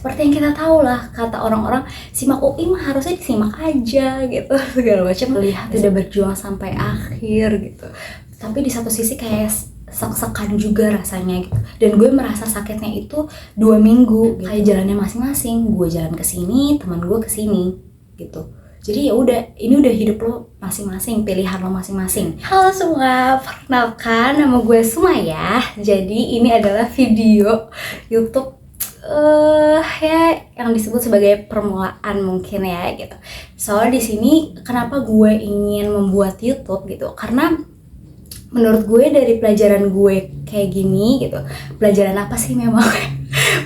seperti yang kita tahu lah, kata orang-orang simak UI mah harusnya disimak aja gitu segala macam, lihat udah berjuang sampai akhir gitu. Tapi di satu sisi kayak sek-sekan juga rasanya gitu. Dan gue merasa sakitnya itu 2 minggu gitu. Kayak jalannya masing-masing, gue jalan ke sini, teman gue ke sini gitu. Jadi ya udah, ini udah hidup lo masing-masing, pilihan lo masing-masing. Halo semua, perkenalkan nama gue Sumaya. Jadi ini adalah video YouTube ya yang disebut sebagai permulaan mungkin ya gitu. Soalnya di sini kenapa gue ingin membuat YouTube gitu? Karena menurut gue dari pelajaran gue kayak gini gitu. Pelajaran apa sih memang?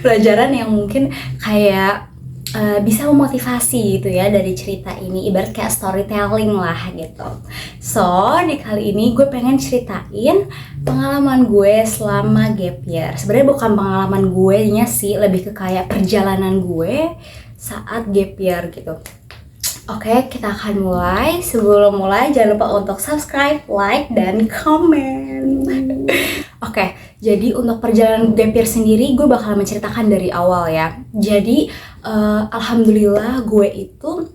Pelajaran yang mungkin kayak bisa memotivasi gitu ya dari cerita ini, ibarat kayak storytelling lah gitu. So di kali ini gue pengen ceritain pengalaman gue selama gap year. Sebenarnya bukan pengalaman gue nya sih, lebih ke kayak perjalanan gue saat gap year gitu. Oke, kita akan mulai. Sebelum mulai jangan lupa untuk subscribe, like, dan komen. Oke, jadi untuk perjalanan gap year sendiri gue bakal menceritakan dari awal ya. Jadi alhamdulillah gue itu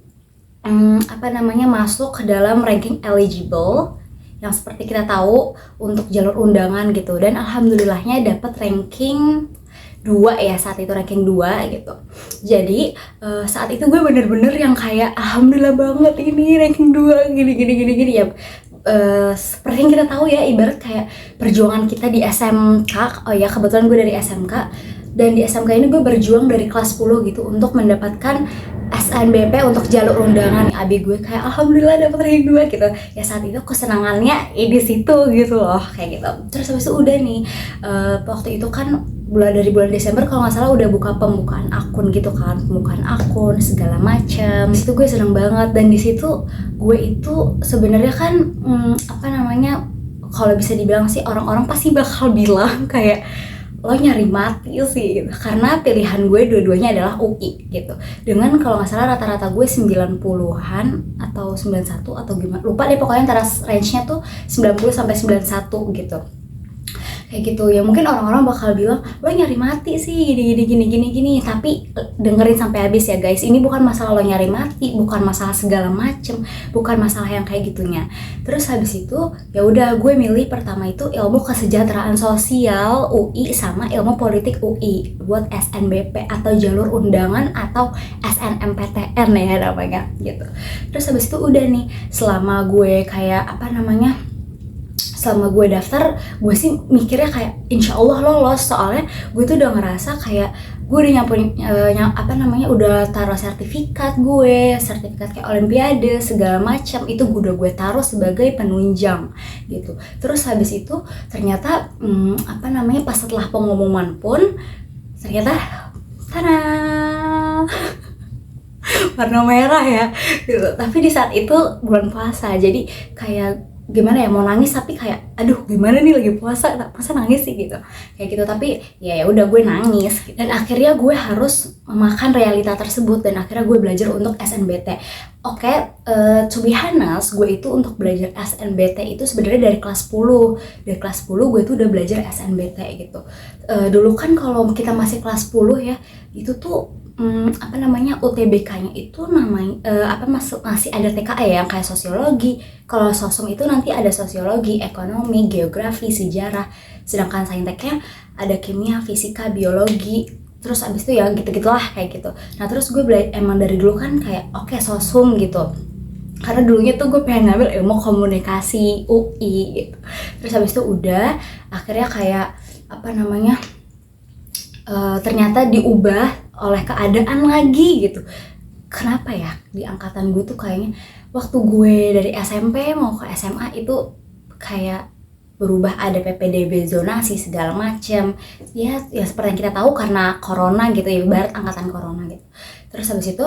masuk ke dalam ranking eligible yang seperti kita tahu untuk jalur undangan gitu, dan alhamdulillahnya dapat ranking 2 ya, saat itu ranking 2 gitu. Jadi saat itu gue bener-bener yang kayak alhamdulillah banget ini ranking 2 gini ya. Seperti yang kita tahu ya, ibarat kayak perjuangan kita di SMK. Oh ya, kebetulan gue dari SMK, dan di SMK ini gue berjuang dari kelas 10 gitu untuk mendapatkan SNBP untuk jalur undangan. Abi gue kayak alhamdulillah dapat ranking 2 gitu ya. Saat itu kesenangannya di situ gitu loh, kayak gitu. Terus habis itu udah nih waktu itu kan dari bulan Desember kalau nggak salah udah buka pembukaan akun gitu kan, pembukaan akun segala macam. Di situ gue seneng banget, dan di situ gue itu sebenarnya kan kalau bisa dibilang sih, orang-orang pasti bakal bilang kayak lo nyari mati sih gitu. Karena pilihan gue dua-duanya adalah UI gitu. Dengan kalau nggak salah rata-rata gue 90-an atau 91 atau gimana, lupa deh, pokoknya antara range-nya tuh 90 sampai 91 gitu. Kayak gitu ya. Mungkin orang-orang bakal bilang lo nyari mati sih gini, tapi dengerin sampai habis ya guys. Ini bukan masalah lo nyari mati, bukan masalah segala macem, bukan masalah yang kayak gitunya. Terus habis itu ya udah, gue milih pertama itu ilmu kesejahteraan sosial UI sama ilmu politik UI buat SNBP atau jalur undangan atau SNMPTN ya namanya gitu. Terus habis itu udah nih, selama gue kayak selama gue daftar, gue sih mikirnya kayak insya Allah lolos. Soalnya gue tuh udah ngerasa kayak gue udah udah taruh sertifikat kayak olimpiade segala macam, itu udah gue taruh sebagai penunjang gitu. Terus habis itu ternyata pas setelah pengumuman pun ternyata warna merah ya gitu. Tapi di saat itu bulan puasa, jadi kayak gimana ya, mau nangis tapi kayak aduh gimana nih lagi puasa, masa nangis sih gitu, kayak gitu. Tapi ya udah gue nangis gitu. Dan akhirnya gue harus memakan realita tersebut, dan akhirnya gue belajar untuk SNBT. Oke, to be honest, gue itu untuk belajar SNBT itu sebenarnya dari kelas 10. Dari kelas 10 gue tuh udah belajar SNBT gitu. Dulu kan kalau kita masih kelas 10 ya, itu tuh UTBK-nya itu masih ada TKE yang kayak sosiologi. Kalau sosum itu nanti ada sosiologi, ekonomi, geografi, sejarah. Sedangkan sainteknya ada kimia, fisika, biologi. Terus abis itu ya gitu-gitulah kayak gitu. Nah terus gue emang dari dulu kan kayak oke, sosum gitu. Karena dulunya tuh gue pengen ngambil ilmu komunikasi UI gitu. Terus abis itu udah akhirnya kayak ternyata diubah oleh keadaan lagi gitu. Kenapa ya, di angkatan gue tuh kayaknya waktu gue dari SMP mau ke SMA itu kayak berubah, ada PPDB zonasi segala macam ya seperti yang kita tahu karena corona gitu ya, ibarat angkatan corona gitu. Terus habis itu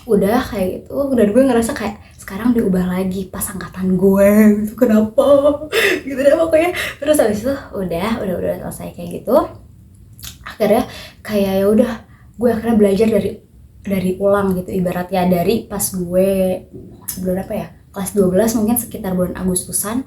udah kayak gitu, udah gue ngerasa kayak sekarang diubah lagi pas angkatan gue gitu, kenapa gitu deh pokoknya. Terus habis itu udah selesai kayak gitu. Akhirnya kayak ya udah, gue akhirnya belajar dari ulang gitu, ibaratnya dari pas gue bulan kelas 12 mungkin sekitar bulan Agustusan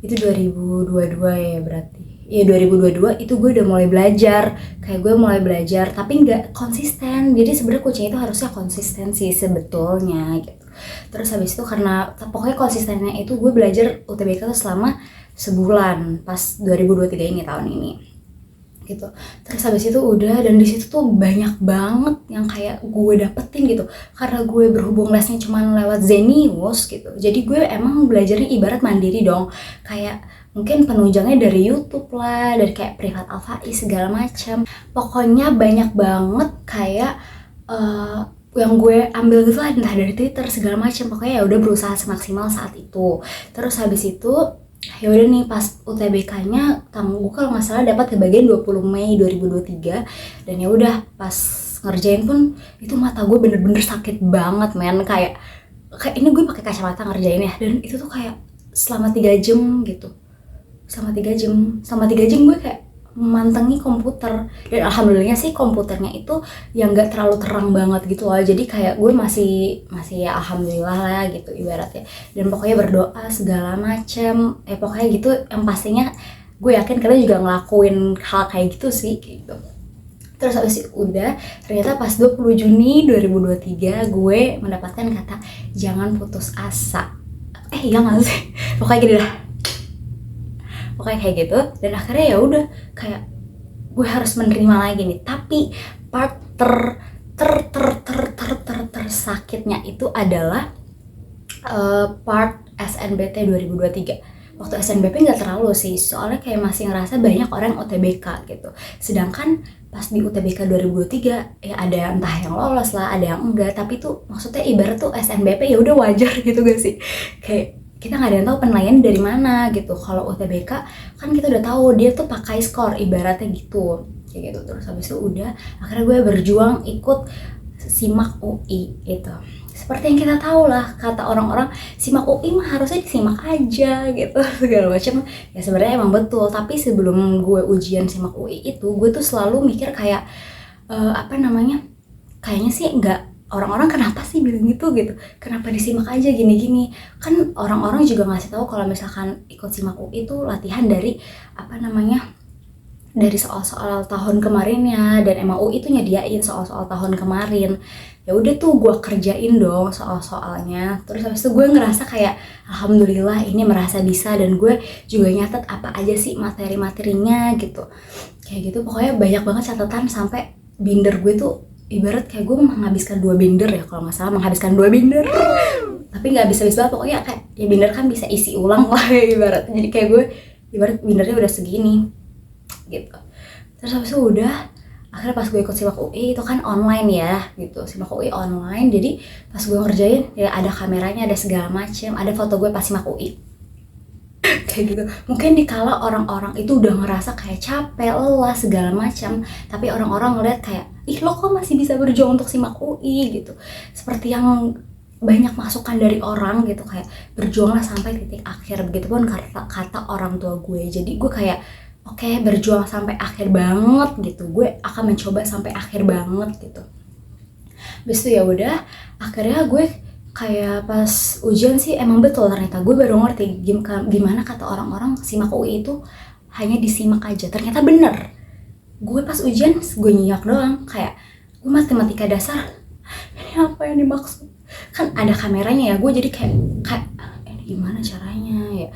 itu 2022 ya berarti ya 2022 itu gue udah mulai belajar, kayak gue mulai belajar tapi nggak konsisten. Jadi sebenarnya coaching itu harusnya konsistensi sebetulnya gitu. Terus habis itu karena pokoknya konsistennya itu gue belajar UTBK tuh selama sebulan pas 2023 ini, tahun ini gitu. Terus habis itu udah, dan di situ tuh banyak banget yang kayak gue dapetin gitu, karena gue berhubung lesnya cuman lewat Zenius gitu, jadi gue emang belajarnya ibarat mandiri dong, kayak mungkin penunjangnya dari YouTube lah, dari kayak Privat Alfai segala macam. Pokoknya banyak banget kayak yang gue ambil gitu lah, entah dari Twitter segala macam. Pokoknya ya udah berusaha semaksimal saat itu. Terus habis itu ya udah nih pas UTBK-nya gue kalau nggak salah dapat ke bagian 20 Mei 2023, dan ya udah pas ngerjain pun itu mata gue bener-bener sakit banget men, kayak ini gue pakai kacamata ngerjain ya, dan itu tuh kayak selama 3 jam gitu, selama 3 jam gue kayak memantengi komputer, dan alhamdulillahnya sih komputernya itu yang nggak terlalu terang banget gitu loh, jadi kayak gue masih ya alhamdulillah lah gitu ibaratnya. Dan pokoknya berdoa segala macem, pokoknya gitu, yang pastinya gue yakin kalian juga ngelakuin hal kayak gitu sih gitu. Terus habis itu udah, ternyata pas 20 Juni 2023 gue mendapatkan kata jangan putus asa. Iya nggak sih? Pokoknya gini lah, pokoknya kayak gitu. Dan akhirnya ya udah kayak gue harus menerima lagi nih. Tapi part tersakitnya itu adalah part SNBT 2023. Waktu SNBP nggak terlalu sih, soalnya kayak masih ngerasa banyak orang UTBK gitu. Sedangkan pas di UTBK 2023 ya ada entah yang lolos lah, ada yang enggak. Tapi tuh maksudnya ibarat tuh SNBP ya udah wajar gitu gak sih? Kayak kita nggak ada yang tahu penilaian dari mana gitu. Kalau UTBK kan kita udah tahu dia tuh pakai skor ibaratnya gitu, kayak gitu. Terus habis itu udah akhirnya gue berjuang ikut SIMAK UI itu. Seperti yang kita tahu lah, kata orang-orang SIMAK UI mah harusnya disimak aja gitu segala macam. Ya sebenarnya emang betul, tapi sebelum gue ujian SIMAK UI itu gue tuh selalu mikir kayak kayaknya sih enggak, orang-orang kenapa sih bilang gitu, kenapa disimak aja gini-gini. Kan orang-orang juga ngasih tahu kalau misalkan ikut SIMAK UI itu latihan dari dari soal-soal tahun kemarinnya, dan emang UI itu nyediain soal-soal tahun kemarin. Ya udah tuh gue kerjain dong soal-soalnya. Terus habis itu gue ngerasa kayak alhamdulillah ini merasa bisa, dan gue juga nyatet apa aja sih materi-materinya gitu, kayak gitu. Pokoknya banyak banget catatan, sampai binder gue tuh ibarat kayak gue menghabiskan 2 binder ya, kalau nggak salah menghabiskan 2 binder tapi nggak habis-habis banget. Pokoknya kayak ya binder kan bisa isi ulang lah ibarat. Jadi kayak gue ibarat bindernya udah segini gitu. Terus habis itu udah akhirnya pas gue ikut SIMAK UI itu kan online ya gitu, SIMAK UI online. Jadi pas gue ngerjain ya ada kameranya, ada segala macem, ada foto gue pas SIMAK UI kayak gitu. Mungkin dikala orang-orang itu udah ngerasa kayak capek, lelah segala macam, tapi orang-orang ngeliat kayak ih lo kok masih bisa berjuang untuk SIMAK UI gitu. Seperti yang banyak masukan dari orang gitu, kayak berjuanglah sampai titik akhir, begitupun kata orang tua gue. Jadi gue kayak oke, berjuang sampai akhir banget gitu, gue akan mencoba sampai akhir banget gitu. Habis itu ya udah akhirnya gue kayak pas ujian sih emang betul, ternyata gue baru ngerti gimana kata orang-orang SIMAK UI itu hanya disimak aja. Ternyata bener, gue pas ujian gue nyiak doang, kayak gue matematika dasar ini apa yang dimaksud, kan ada kameranya ya. Gue jadi kayak ini gimana caranya ya,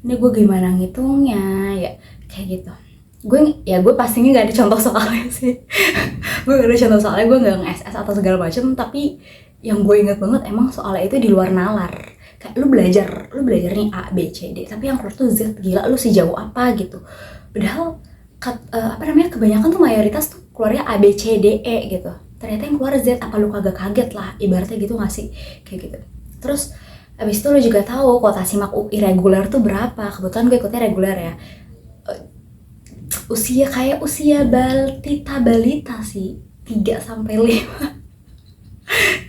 ini gue gimana ngitungnya ya, kayak gitu. Gue pastinya nggak ada contoh soalnya sih gue nggak ada contoh soalnya, gue nggak nge-SS atau segala macam. Tapi yang gue ingat banget emang soalnya itu di luar nalar. Kayak lu belajar nih A, B, C, D, tapi yang keluar tuh Z. Gila, lu sejauh apa gitu. Padahal kebanyakan tuh mayoritas tuh keluarnya A, B, C, D, E gitu. Ternyata yang keluar Z. Apa lu kagak kaget lah ibaratnya gitu nggak sih, kayak gitu. Terus abis itu lu juga tahu kuota SIMAK UI reguler tuh berapa. Kebetulan gue ikutnya reguler ya. Usia balita sih 3-5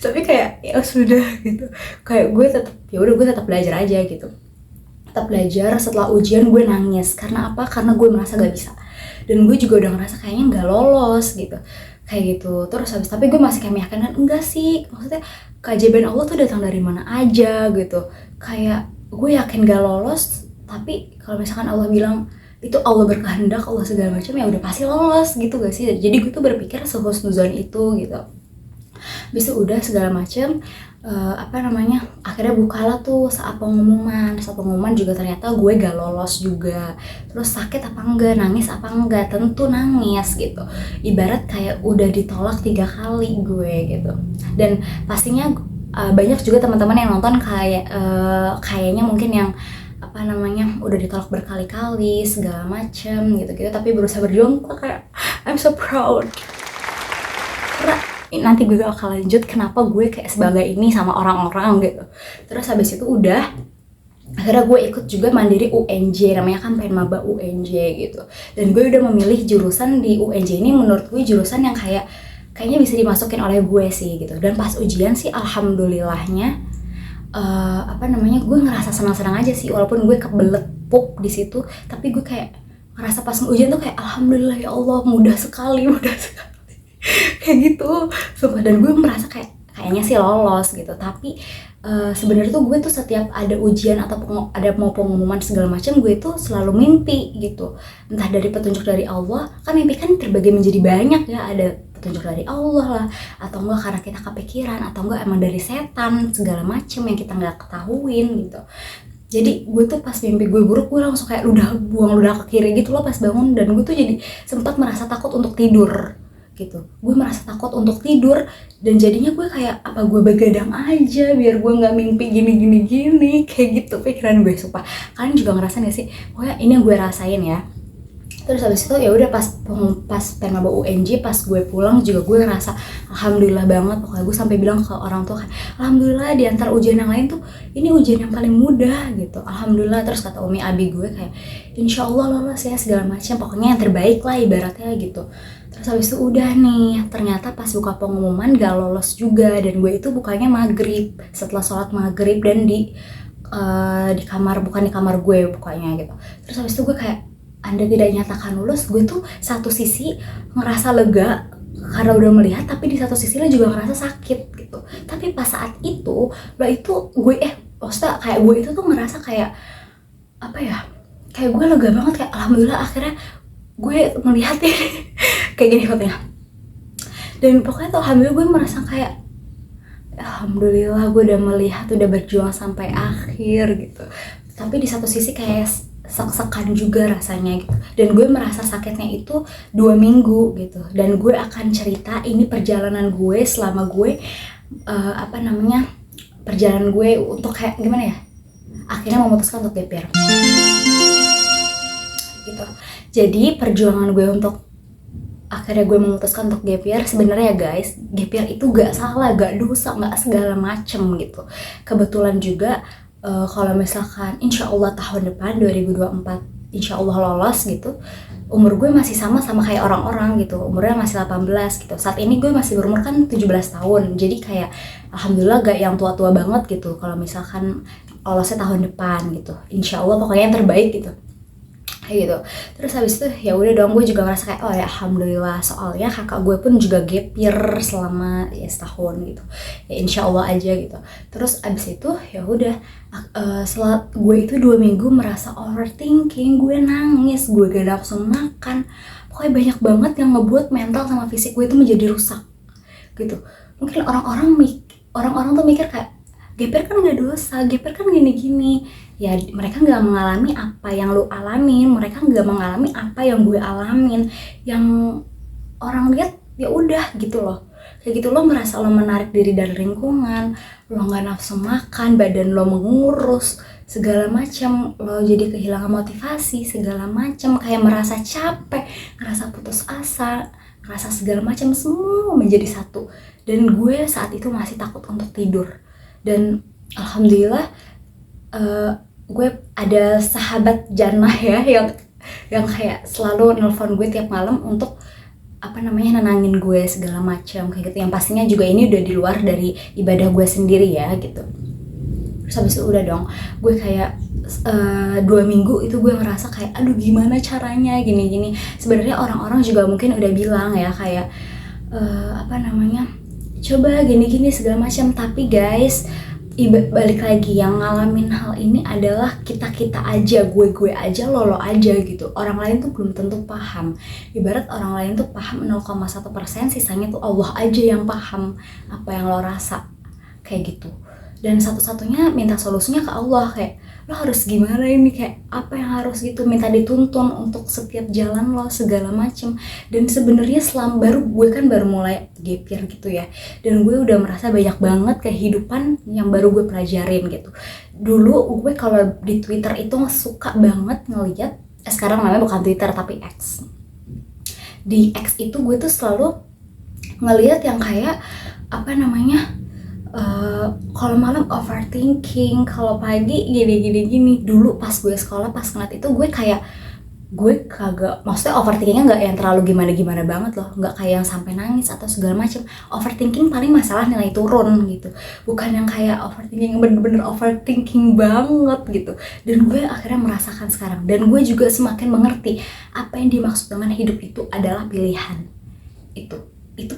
tapi kayak ya sudah gitu, kayak gue tetap belajar aja gitu, tetap belajar. Setelah ujian gue nangis, karena apa? Karena gue merasa gak bisa, dan gue juga udah ngerasa kayaknya gak lolos gitu, kayak gitu. Terus tapi gue masih kayak meyakinkan enggak sih, maksudnya keajaiban Allah tuh datang dari mana aja gitu. Kayak gue yakin gak lolos, tapi kalau misalkan Allah bilang itu Allah berkehendak, Allah segala macam, ya udah pasti lolos gitu gak sih. Jadi gue tuh berpikir sehusnuzon itu gitu. Habis itu udah segala macam, akhirnya bukalah tuh saat pengumuman juga ternyata gue gak lolos juga. Terus sakit apa enggak, nangis apa enggak, tentu nangis gitu. Ibarat kayak udah ditolak 3 kali gue gitu. Dan pastinya banyak juga teman-teman yang nonton kayaknya mungkin yang udah ditolak berkali-kali segala macem gitu-gitu, tapi berusaha berjuang. Kayak I'm so proud, karena nanti gue bakal lanjut kenapa gue kayak sebagai ini sama orang-orang gitu. Terus habis itu udah akhirnya gue ikut juga mandiri UNJ, namanya kan Penmaba UNJ gitu. Dan gue udah memilih jurusan di UNJ ini, menurut gue jurusan yang kayaknya bisa dimasukin oleh gue sih gitu. Dan pas ujian sih alhamdulillahnya gue ngerasa senang-senang aja sih, walaupun gue kebelet pup di situ, tapi gue kayak ngerasa pas ujian tuh kayak alhamdulillah ya Allah, mudah sekali kayak gitu sumpah. Dan gue merasa kayaknya sih lolos gitu. Tapi sebenarnya tuh gue tuh setiap ada ujian atau ada mau pengumuman segala macam, gue tuh selalu mimpi gitu, entah dari petunjuk dari Allah, kan mimpi kan terbagi menjadi banyak ya, ada petunjuk dari Allah lah, atau enggak karena kita kepikiran, atau enggak emang dari setan segala macem yang kita nggak ketahuin gitu. Jadi gue tuh pas mimpi gue buruk, gue langsung kayak buang ludah ke kiri gitu loh pas bangun. Dan gue tuh jadi sempat merasa takut untuk tidur gitu. Gue merasa takut untuk tidur, dan jadinya gue kayak apa gue begadang aja biar gue nggak mimpi gini kayak gitu pikiran gue. Sumpah kalian juga ngerasain gak sih? Pokoknya ini yang gue rasain ya. Terus habis itu ya udah pas Penmaba UNJ, pas gue pulang juga gue ngerasa alhamdulillah banget. Pokoknya gue sampai bilang ke orang tua kan, alhamdulillah di antara ujian yang lain tuh ini ujian yang paling mudah gitu, alhamdulillah. Terus kata Umi Abi gue kayak insya Allah lolos ya segala macam, pokoknya yang terbaik lah ibaratnya gitu. Terus habis itu udah nih, ternyata pas buka pengumuman gak lolos juga. Dan gue itu bukanya maghrib, setelah sholat maghrib, dan di kamar, bukan di kamar gue bukanya gitu. Terus habis itu gue kayak Anda tidak nyatakan lulus, gue tuh satu sisi ngerasa lega karena udah melihat, tapi di satu sisi lo juga ngerasa sakit gitu. Tapi pas saat itu maksudnya kayak gue itu tuh ngerasa kayak kayak gue lega banget, kayak alhamdulillah akhirnya gue melihat ini kayak gini fotonya. Dan pokoknya tuh alhamdulillah gue merasa kayak alhamdulillah gue udah melihat, udah berjuang sampai akhir gitu. Tapi di satu sisi kayak sek-sekan juga rasanya gitu. Dan gue merasa sakitnya itu 2 minggu gitu. Dan gue akan cerita ini perjalanan gue selama gue perjalanan gue untuk kayak gimana ya, akhirnya memutuskan untuk gap year gitu. Jadi perjuangan gue untuk akhirnya gue memutuskan untuk gap year, sebenarnya guys, gap year itu gak salah, gak dosa, gak segala macem gitu. Kebetulan juga kalau misalkan insya Allah tahun depan 2024 insya Allah lolos gitu, umur gue masih sama kayak orang-orang gitu, umurnya masih 18 gitu. Saat ini gue masih berumur kan 17 tahun, jadi kayak alhamdulillah gak yang tua-tua banget gitu kalau misalkan lolosnya tahun depan gitu. Insya Allah pokoknya yang terbaik gitu, kayak gitu. Terus habis itu ya udah dong, gue juga ngerasa kayak oh ya alhamdulillah, soalnya kakak gue pun juga gap year selama ya setahun gitu, ya insya Allah aja gitu. Terus abis itu ya udah setelah gue itu 2 minggu merasa overthinking, gue nangis, gue gak nafsu makan, pokoknya banyak banget yang ngebuat mental sama fisik gue itu menjadi rusak gitu. Mungkin orang-orang tuh mikir kayak gap year kan gak dosa, gap year kan gini-gini. Ya mereka gak mengalami apa yang lu alamin, mereka gak mengalami apa yang gue alamin. Yang orang lihat ya udah gitu loh, kayak gitu. Lo merasa lo menarik diri dari lingkungan, lo gak nafsu makan, badan lo mengurus segala macam, lo jadi kehilangan motivasi segala macam, kayak merasa capek, ngerasa putus asa, ngerasa segala macam, semua menjadi satu. Dan gue saat itu masih takut untuk tidur. Dan alhamdulillah gue ada sahabat jannah ya yang kayak selalu nelfon gue tiap malam untuk nenangin gue segala macam kayak gitu. Yang pastinya juga ini udah di luar dari ibadah gue sendiri ya gitu. Terus habis itu udah dong, gue kayak 2 minggu itu gue ngerasa kayak aduh gimana caranya gini-gini. Sebenarnya orang-orang juga mungkin udah bilang ya kayak coba gini-gini segala macam, tapi guys balik lagi, yang ngalamin hal ini adalah kita aja, gue aja, lo aja gitu. Orang lain tuh belum tentu paham. Ibarat orang lain tuh paham 0,1%, sisanya tuh Allah aja yang paham apa yang lo rasa, kayak gitu. Dan satu-satunya minta solusinya ke Allah, kayak lo harus gimana ini, kayak apa yang harus gitu, minta dituntun untuk setiap jalan lo segala macem. Dan sebenarnya selama gue kan baru mulai gap year gitu ya, dan gue udah merasa banyak banget kehidupan yang baru gue pelajarin gitu. Dulu gue kalau di Twitter itu suka banget ngeliat, sekarang namanya bukan Twitter tapi X. Di X itu gue tuh selalu ngeliat yang kayak apa namanya, kalau malam overthinking, kalau pagi gini. Dulu pas gue sekolah, pas ngeliat itu gue kayak, gue kagak, maksudnya overthinkingnya nggak yang terlalu gimana banget loh, nggak kayak yang sampai nangis atau segala macem. Overthinking paling masalah nilai turun gitu, bukan yang kayak overthinking bener-bener overthinking banget gitu. Dan gue akhirnya merasakan sekarang, dan gue juga semakin mengerti apa yang dimaksud dengan hidup itu adalah pilihan. Itu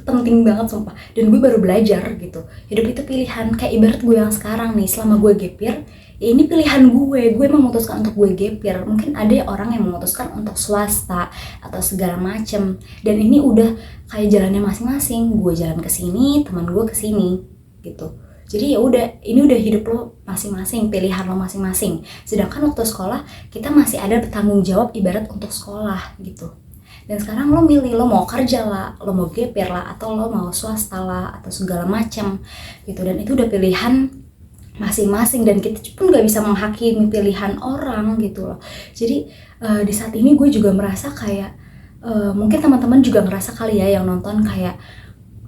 penting banget sumpah. Dan gue baru belajar gitu, hidup itu pilihan. Kayak ibarat gue yang sekarang nih, selama gue gap year, ya ini pilihan gue memutuskan untuk gue gap year. Mungkin ada orang yang memutuskan untuk swasta atau segala macem, dan ini udah kayak jalannya masing-masing. Gue jalan kesini, teman gue kesini gitu. Jadi ya udah, ini udah hidup lo masing-masing, pilihan lo masing-masing. Sedangkan waktu sekolah kita masih ada tanggung jawab ibarat untuk sekolah gitu. Dan sekarang lo milih, lo mau kerja lah, lo mau gap year lah, atau lo mau swasta lah, atau segala macam gitu. Dan itu udah pilihan masing-masing, dan kita pun gak bisa menghakimi pilihan orang gitu loh. Jadi di saat ini gue juga merasa kayak, mungkin teman-teman juga ngerasa kali ya yang nonton, kayak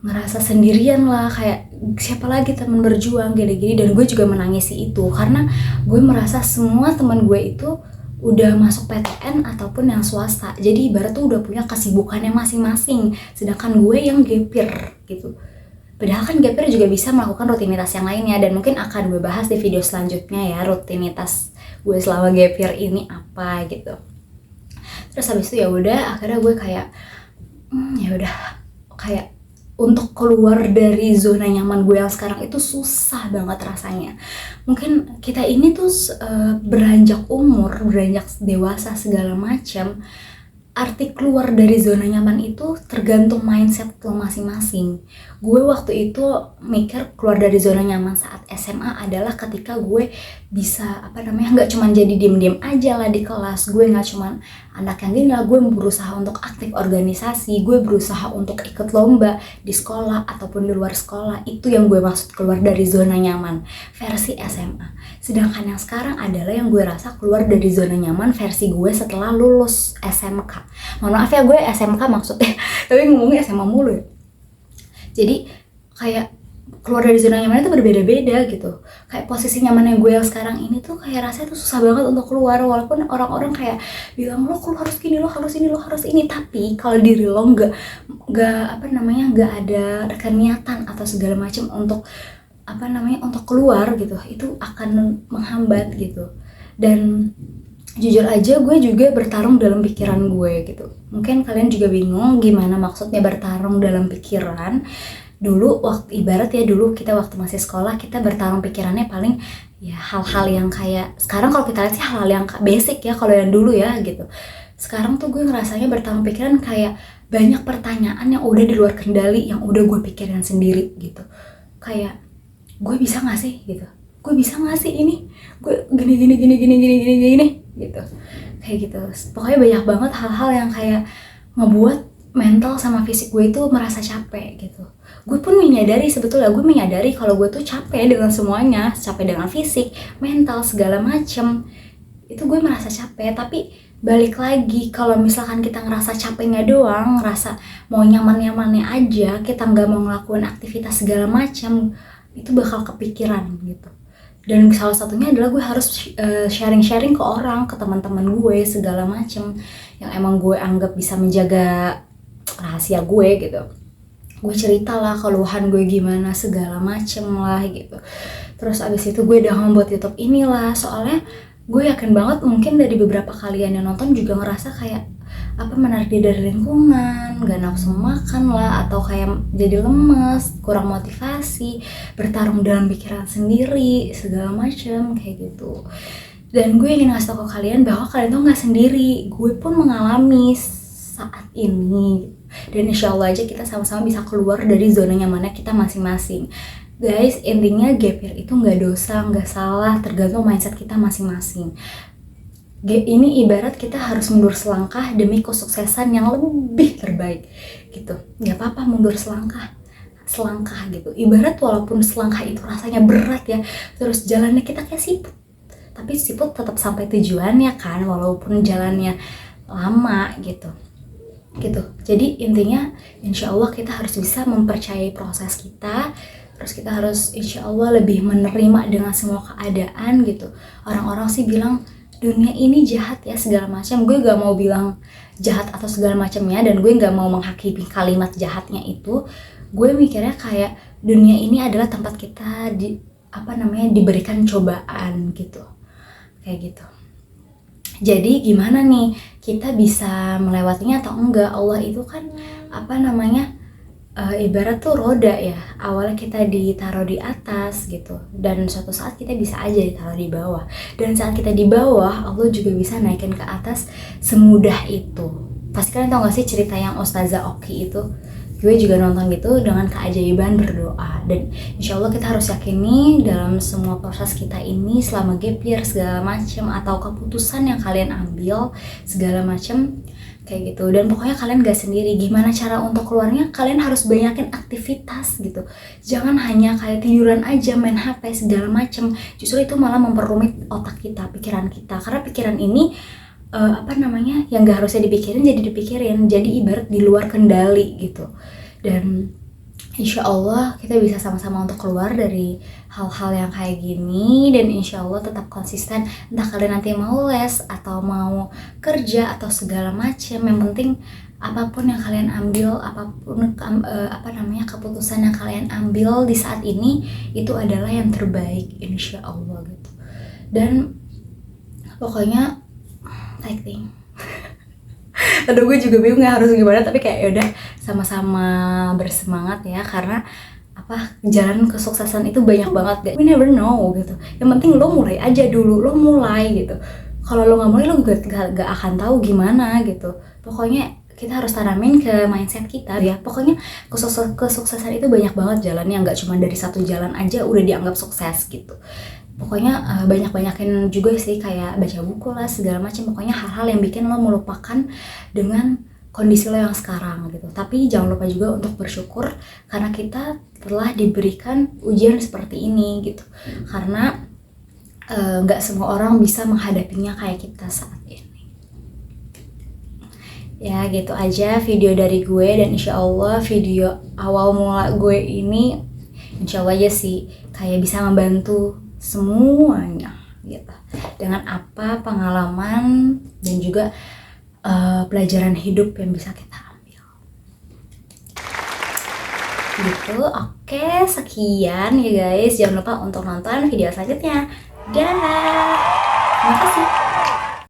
ngerasa sendirian lah, kayak siapa lagi teman berjuang gini-gini. Dan gue juga menangisi itu, karena gue merasa semua teman gue itu udah masuk PTN ataupun yang swasta, jadi ibarat tuh udah punya kesibukannya masing-masing, sedangkan gue yang gap year gitu. Padahal kan gap year juga bisa melakukan rutinitas yang lainnya, dan mungkin akan gue bahas di video selanjutnya ya, rutinitas gue selama gap year ini apa gitu. Terus habis itu ya udah, akhirnya gue kayak ya udah, kayak untuk keluar dari zona nyaman gue yang sekarang itu susah banget rasanya. Mungkin kita ini tuh beranjak umur, beranjak dewasa segala macam, arti keluar dari zona nyaman itu tergantung mindset lo masing-masing. Gue waktu itu mikir keluar dari zona nyaman saat SMA adalah ketika gue bisa nggak cuma jadi diem-diem aja lah di kelas. Gue nggak cuma anak yang gini lah, gue berusaha untuk aktif organisasi, gue berusaha untuk ikut lomba di sekolah ataupun di luar sekolah. Itu yang gue maksud keluar dari zona nyaman versi SMA. Sedangkan yang sekarang adalah yang gue rasa keluar dari zona nyaman versi gue setelah lulus SMK. Mohon maaf ya, gue SMK maksudnya, tapi ngomongnya SMA mulu ya. Jadi kayak keluar dari zona nyaman itu berbeda-beda gitu. Kayak posisi nyamannya gue yang sekarang ini tuh kayak rasanya tuh susah banget untuk keluar, walaupun orang-orang kayak bilang lo harus gini, lo harus ini, lo harus ini. Tapi kalau diri lo nggak ada niatan atau segala macam untuk untuk keluar gitu, itu akan menghambat gitu. Dan jujur aja gue juga bertarung dalam pikiran gue gitu. Mungkin kalian juga bingung gimana maksudnya bertarung dalam pikiran. Dulu dulu kita waktu masih sekolah, kita bertarung pikirannya paling ya hal-hal yang kayak, sekarang kalau kita lihat sih hal-hal yang basic ya kalau yang dulu ya gitu. Sekarang tuh gue ngerasanya bertarung pikiran kayak banyak pertanyaan yang udah di luar kendali, yang udah gue pikirin sendiri gitu. Kayak gue bisa gak sih gitu, gue bisa gak sih ini, gue gini gitu, kayak gitu. Pokoknya banyak banget hal-hal yang kayak ngebuat mental sama fisik gue itu merasa capek gitu. Gue pun menyadari kalau gue tuh capek dengan semuanya, capek dengan fisik, mental, segala macem. Itu gue merasa capek, tapi balik lagi, kalau misalkan kita ngerasa capeknya doang, ngerasa mau nyaman-nyamannya aja, kita nggak mau ngelakuin aktivitas segala macam, itu bakal kepikiran gitu. Dan salah satunya adalah gue harus sharing-sharing ke orang, ke teman-teman gue segala macem yang emang gue anggap bisa menjaga rahasia gue gitu. Gue cerita lah keluhan gue gimana segala macem lah gitu. Terus abis itu gue udah membuat YouTube inilah, soalnya gue yakin banget mungkin dari beberapa kalian yang nonton juga ngerasa kayak menarik diri dari lingkungan, gak nafsu makan lah, atau kayak jadi lemes, kurang motivasi, bertarung dalam pikiran sendiri, segala macam kayak gitu. Dan gue ingin ngasih tau ke kalian bahwa kalian tuh gak sendiri, gue pun mengalami saat ini. Dan insya Allah aja kita sama-sama bisa keluar dari zona nyamannya kita masing-masing. Guys, intinya gap year itu gak dosa, gak salah, tergantung mindset kita masing-masing. Ini ibarat kita harus mundur selangkah demi kesuksesan yang lebih terbaik gitu. Gak apa-apa mundur selangkah gitu. Ibarat walaupun selangkah itu rasanya berat ya, terus jalannya kita kayak siput, tapi siput tetap sampai tujuannya kan, walaupun jalannya lama gitu. Jadi intinya insya Allah kita harus bisa mempercayai proses kita, terus kita harus insya Allah lebih menerima dengan semua keadaan gitu. Orang-orang sih bilang dunia ini jahat ya segala macam, gue gak mau bilang jahat atau segala macamnya, dan gue gak mau menghakimi kalimat jahatnya itu. Gue mikirnya kayak dunia ini adalah tempat kita diberikan cobaan gitu, kayak gitu. Jadi gimana nih kita bisa melewatinya atau enggak? Allah itu kan ibarat tuh roda ya, awalnya kita ditaruh di atas gitu, dan suatu saat kita bisa aja ditaruh di bawah, dan saat kita di bawah Allah juga bisa naikin ke atas semudah itu. Pasti kalian tau gak sih cerita yang Ustazah Oki itu? Gue juga nonton gitu dengan keajaiban berdoa, dan insya Allah kita harus yakini dalam semua proses kita ini selama gap year segala macem, atau keputusan yang kalian ambil segala macem kayak gitu. Dan pokoknya kalian gak sendiri. Gimana cara untuk keluarnya? Kalian harus banyakin aktivitas gitu, jangan hanya kayak tiduran aja, main HP segala macem. Justru itu malah memperumit otak kita, pikiran kita, karena pikiran ini yang gak harusnya dipikirin jadi dipikirin, jadi ibarat di luar kendali gitu. Dan insya Allah kita bisa sama-sama untuk keluar dari hal-hal yang kayak gini, dan insya Allah tetap konsisten, entah kalian nanti mau les atau mau kerja atau segala macam. Yang penting apapun yang kalian ambil, apapun keputusan yang kalian ambil di saat ini itu adalah yang terbaik insya Allah gitu. Dan pokoknya acting. Aduh, gue juga bingung harus gimana, tapi kayak yaudah sama-sama bersemangat ya, karena jalan kesuksesan itu banyak banget, we never know gitu. Yang penting lo mulai aja dulu, lo mulai gitu. Kalau lo nggak mulai, lo gak akan tahu gimana gitu. Pokoknya kita harus tanamin ke mindset kita ya. Pokoknya kesuksesan itu banyak banget jalannya, nggak cuma dari satu jalan aja udah dianggap sukses gitu. Pokoknya banyak-banyakin juga sih, kayak baca buku lah segala macam. Pokoknya hal-hal yang bikin lo melupakan dengan kondisi lo yang sekarang gitu. Tapi jangan lupa juga untuk bersyukur karena kita telah diberikan ujian seperti ini gitu. Karena nggak semua orang bisa menghadapinya kayak kita saat ini. Ya gitu aja video dari gue, dan insya Allah video awal mula gue ini insya Allah aja sih kayak bisa membantu semuanya gitu, dengan apa pengalaman dan juga pelajaran hidup yang bisa kita ambil gitu. Oke, sekian ya guys, jangan lupa untuk nonton video selanjutnya. Dadah, terima kasih.